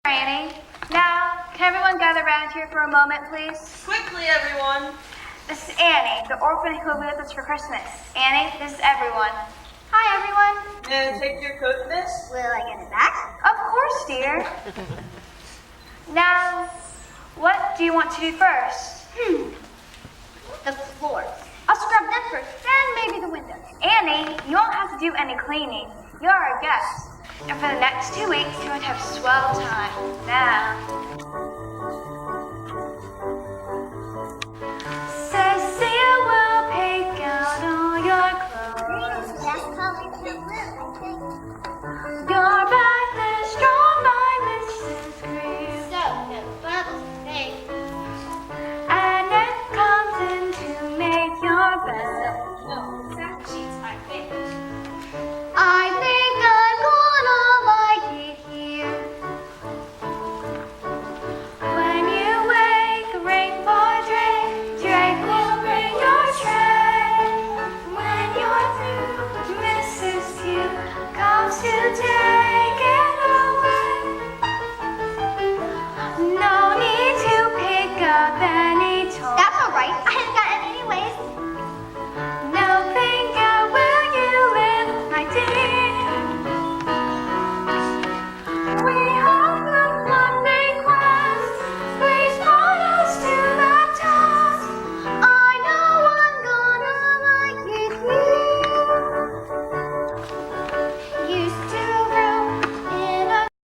Annie. Now, can everyone gather around here for a moment, please? Quickly, everyone. This is Annie, the orphan who will be with us for Christmas. Annie, this is everyone. Hi, everyone. May I take your coat, miss? Will I get it back? Of course, dear. Now, what do you want to do first? The floors. I'll scrub them first, then maybe the windows. Annie, you won't have to do any cleaning. You're our guest. And for the next 2 weeks, you're going to have swell time. Now,